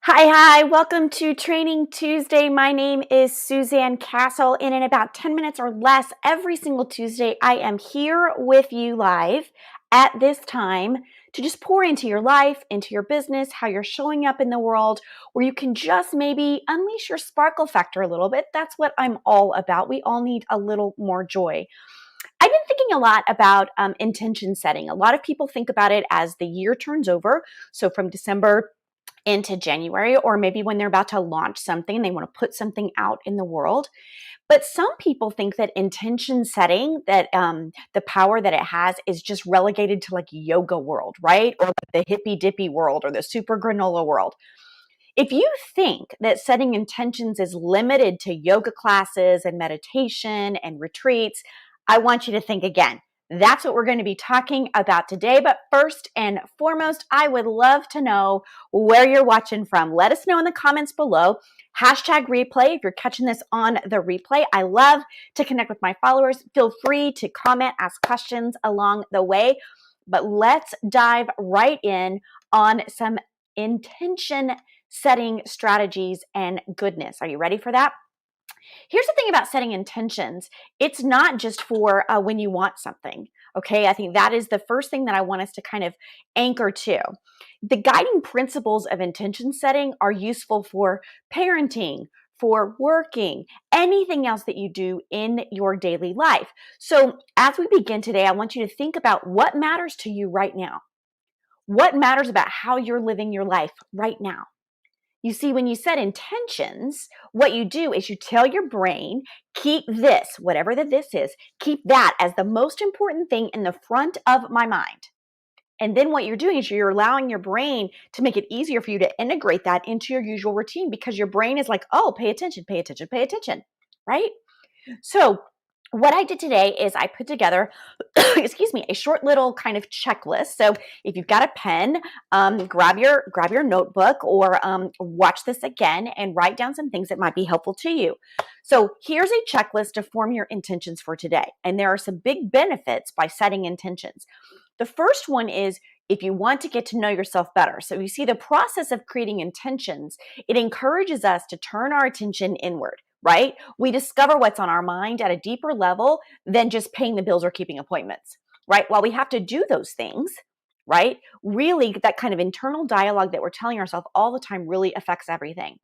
Hi, welcome to Training Tuesday. My name is Suzanne Castle, and in about 10 minutes or less every single Tuesday, I am here with you live at this time to just pour into your life, into your business, how you're showing up in the world, where you can just maybe unleash your sparkle factor a little bit. That's what I'm all about. We all need a little more joy. I've been thinking a lot about intention setting. A lot of people think about it as the year turns over. So from December into January, or maybe when they're about to launch something, they want to put something out in the world. But some people think that intention setting, that the power that it has is just relegated to like yoga world, right? Or like the hippy dippy world or the super granola world. If you think that setting intentions is limited to yoga classes and meditation and retreats, I want you to think again. That's what we're going to be talking about today. But first and foremost, I would love to know where you're watching from. Let us know in the comments below. Hashtag replay if you're catching this on the replay. I love to connect with my followers. Feel free to comment, ask questions along the way. But let's dive right in on some intention setting strategies and goodness. Are you ready for that? Here's the thing about setting intentions. It's not just for when you want something. Okay, I think that is the first thing that I want us to kind of anchor to. The guiding principles of intention setting are useful for parenting, for working, anything else that you do in your daily life. So, as we begin today, I want you to think about what matters to you right now. What matters about how you're living your life right now? You see, when you set intentions, what you do is you tell your brain, keep this, whatever the this is, keep that as the most important thing in the front of my mind. And then what you're doing is you're allowing your brain to make it easier for you to integrate that into your usual routine because your brain is like, oh, pay attention, pay attention, pay attention, right? So what I did today is I put together, excuse me, a short little kind of checklist. So if you've got a pen, grab your notebook or watch this again and write down some things that might be helpful to you. So here's a checklist to form your intentions for today. And there are some big benefits by setting intentions. The first one is if you want to get to know yourself better. So you see the process of creating intentions, it encourages us to turn our attention inward, right? We discover what's on our mind at a deeper level than just paying the bills or keeping appointments, right? While we have to do those things, right? Really, that kind of internal dialogue that we're telling ourselves all the time really affects everything.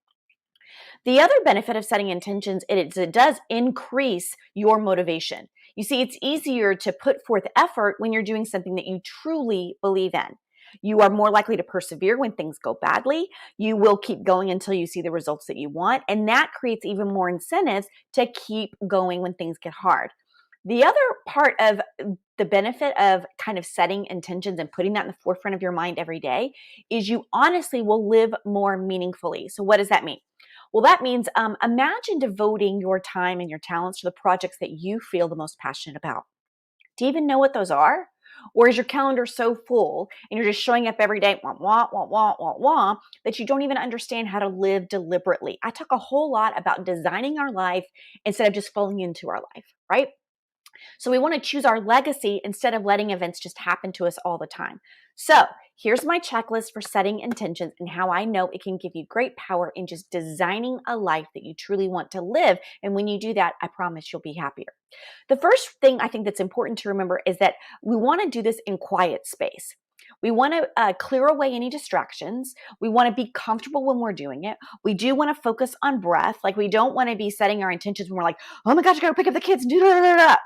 The other benefit of setting intentions is it does increase your motivation. You see, it's easier to put forth effort when you're doing something that you truly believe in. You are more likely to persevere when things go badly. You will keep going until you see the results that you want. And that creates even more incentives to keep going when things get hard. The other part of the benefit of kind of setting intentions and putting that in the forefront of your mind every day is you honestly will live more meaningfully. So, what does that mean? Well, that means imagine devoting your time and your talents to the projects that you feel the most passionate about. Do you even know what those are? Or is your calendar so full and you're just showing up every day, wah, wah, wah, wah, wah, wah, that you don't even understand how to live deliberately? I talk a whole lot about designing our life instead of just falling into our life, right? So we want to choose our legacy instead of letting events just happen to us all the time. So here's my checklist for setting intentions and how I know it can give you great power in just designing a life that you truly want to live. And when you do that, I promise you'll be happier. The first thing I think that's important to remember is that we want to do this in quiet space. We want to clear away any distractions. We want to be comfortable when we're doing it. We do want to focus on breath. Like we don't want to be setting our intentions when we're like, oh my gosh, I got to pick up the kids,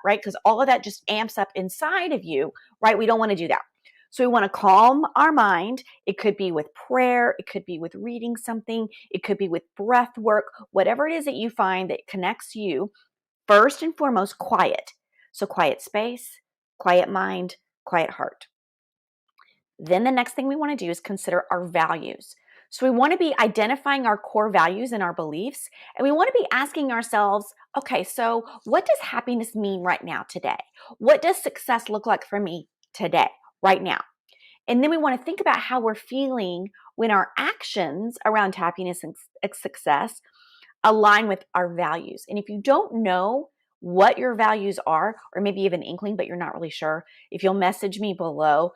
right? Because all of that just amps up inside of you, right? We don't want to do that. So we want to calm our mind. It could be with prayer. It could be with reading something. It could be with breath work, whatever it is that you find that connects you. First and foremost, quiet. So quiet space, quiet mind, quiet heart. Then the next thing we want to do is consider our values. So we want to be identifying our core values and our beliefs, and we want to be asking ourselves, okay, so what does happiness mean right now today? What does success look like for me today, right now? And then we want to think about how we're feeling when our actions around happiness and success align with our values. And if you don't know what your values are, or maybe you have an inkling, but you're not really sure, if you'll message me below,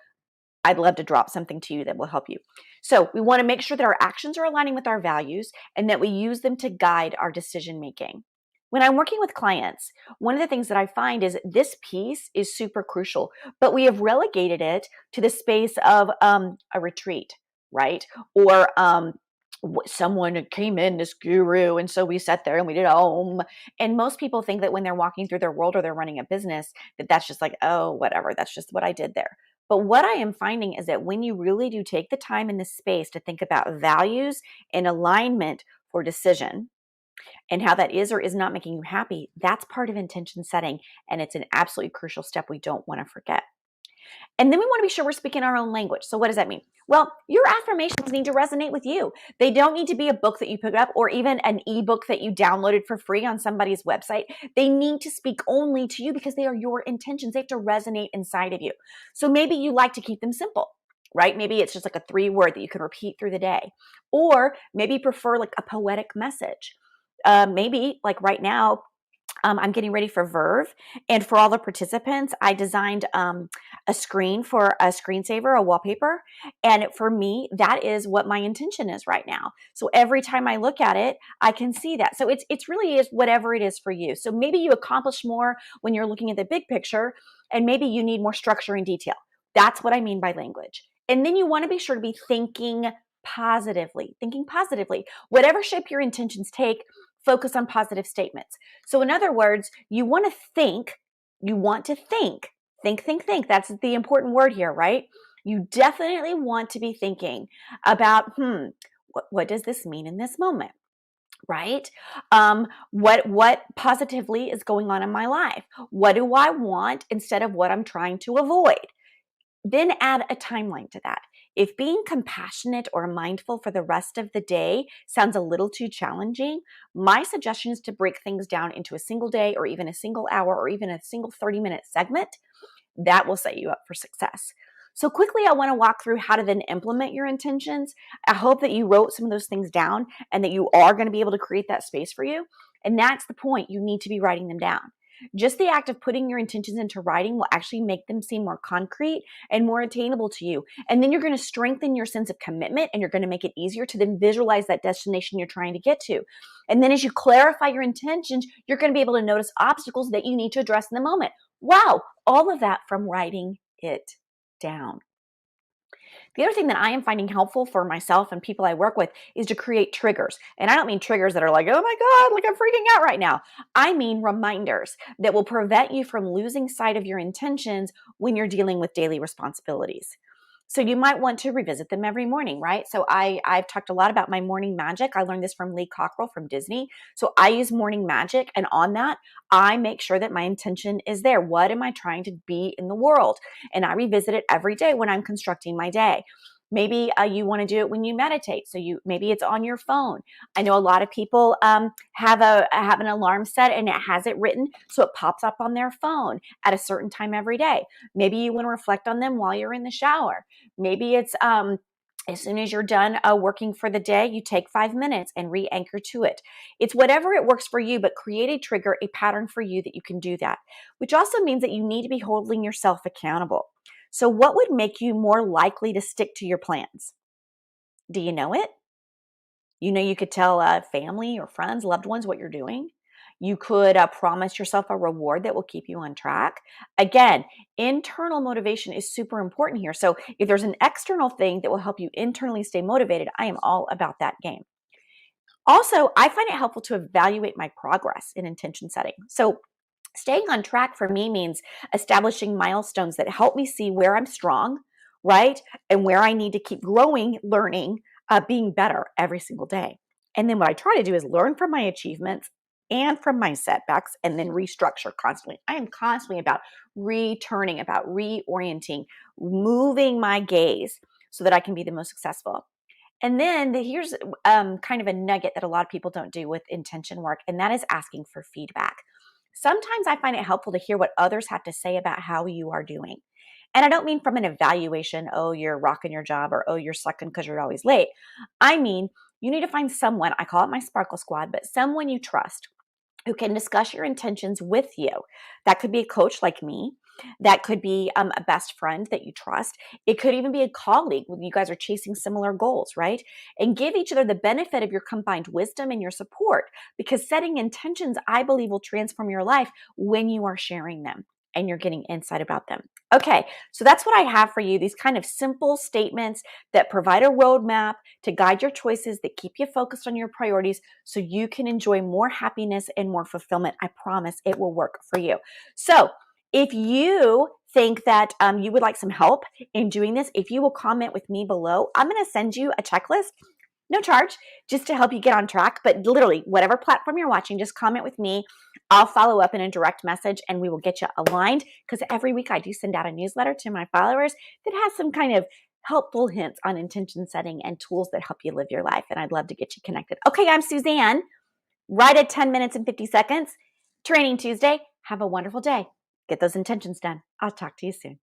I'd love to drop something to you that will help you. So we want to make sure that our actions are aligning with our values and that we use them to guide our decision making. When I'm working with clients, one of the things that I find is this piece is super crucial, but we have relegated it to the space of a retreat, right? Or someone came in, this guru, and so we sat there and we did Om. And most people think that when they're walking through their world or they're running a business, that that's just like, oh, whatever, that's just what I did there. But what I am finding is that when you really do take the time in this space to think about values and alignment for decision and how that is or is not making you happy, that's part of intention setting. And it's an absolutely crucial step we don't want to forget. And then we want to be sure we're speaking our own language. So what does that mean? Well, your affirmations need to resonate with you. They don't need to be a book that you pick up or even an ebook that you downloaded for free on somebody's website. They need to speak only to you because they are your intentions. They have to resonate inside of you. So maybe you like to keep them simple, right? Maybe it's just like a 3-word that you can repeat through the day. Or maybe you prefer like a poetic message. Maybe like right now, I'm getting ready for Verve, and for all the participants, I designed a screen for a screensaver, a wallpaper, and for me, that is what my intention is right now. So every time I look at it, I can see that. So it's really is whatever it is for you. So maybe you accomplish more when you're looking at the big picture, and maybe you need more structure and detail. That's what I mean by language. And then you want to be sure to be thinking positively. Thinking positively. Whatever shape your intentions take, focus on positive statements. So in other words, you want to think, think. That's the important word here, right? You definitely want to be thinking about, what does this mean in this moment? Right? What positively is going on in my life? What do I want instead of what I'm trying to avoid? Then add a timeline to that. If being compassionate or mindful for the rest of the day sounds a little too challenging, my suggestion is to break things down into a single day or even a single hour or even a single 30-minute segment. That will set you up for success. So quickly, I want to walk through how to then implement your intentions. I hope that you wrote some of those things down and that you are going to be able to create that space for you. And that's the point. You need to be writing them down. Just the act of putting your intentions into writing will actually make them seem more concrete and more attainable to you. And then you're going to strengthen your sense of commitment and you're going to make it easier to then visualize that destination you're trying to get to. And then as you clarify your intentions, you're going to be able to notice obstacles that you need to address in the moment. Wow, all of that from writing it down. The other thing that I am finding helpful for myself and people I work with is to create triggers. And I don't mean triggers that are like, oh my God, like I'm freaking out right now. I mean reminders that will prevent you from losing sight of your intentions when you're dealing with daily responsibilities. So you might want to revisit them every morning, right? So I've talked a lot about my morning magic. I learned this from Lee Cockrell from Disney. So I use morning magic, and on that, I make sure that my intention is there. What am I trying to be in the world? And I revisit it every day when I'm constructing my day. Maybe you want to do it when you meditate. So maybe it's on your phone. I know a lot of people have an alarm set and it has it written so it pops up on their phone at a certain time every day. Maybe you want to reflect on them while you're in the shower. Maybe it's as soon as you're done working for the day, you take 5 minutes and re-anchor to it. It's whatever it works for you, but create a trigger, a pattern for you that you can do that, which also means that you need to be holding yourself accountable. So what would make you more likely to stick to your plans? Do you know it? You could tell family or friends, loved ones what you're doing. You could promise yourself a reward that will keep you on track. Again, internal motivation is super important here. So if there's an external thing that will help you internally stay motivated, I am all about that game. Also, I find it helpful to evaluate my progress in intention setting. So staying on track for me means establishing milestones that help me see where I'm strong, right? And where I need to keep growing, learning, being better every single day. And then what I try to do is learn from my achievements and from my setbacks and then restructure constantly. I am constantly about returning, about reorienting, moving my gaze so that I can be the most successful. And then here's kind of a nugget that a lot of people don't do with intention work, and that is asking for feedback. Sometimes I find it helpful to hear what others have to say about how you are doing. And I don't mean from an evaluation, oh, you're rocking your job, or oh, you're sucking because you're always late. I mean, you need to find someone, I call it my Sparkle Squad, but someone you trust who can discuss your intentions with you. That could be a coach like me. That could be a best friend that you trust. It could even be a colleague when you guys are chasing similar goals, right? And give each other the benefit of your combined wisdom and your support, because setting intentions, I believe, will transform your life when you are sharing them and you're getting insight about them. Okay, so that's what I have for you. These kind of simple statements that provide a roadmap to guide your choices, that keep you focused on your priorities so you can enjoy more happiness and more fulfillment. I promise it will work for you. So if you think that you would like some help in doing this, if you will comment with me below, I'm going to send you a checklist. No charge, just to help you get on track. But literally, whatever platform you're watching, just comment with me. I'll follow up in a direct message and we will get you aligned, because every week I do send out a newsletter to my followers that has some kind of helpful hints on intention setting and tools that help you live your life. And I'd love to get you connected. Okay, I'm Suzanne, right at 10 minutes and 50 seconds. Training Tuesday. Have a wonderful day. Get those intentions done. I'll talk to you soon.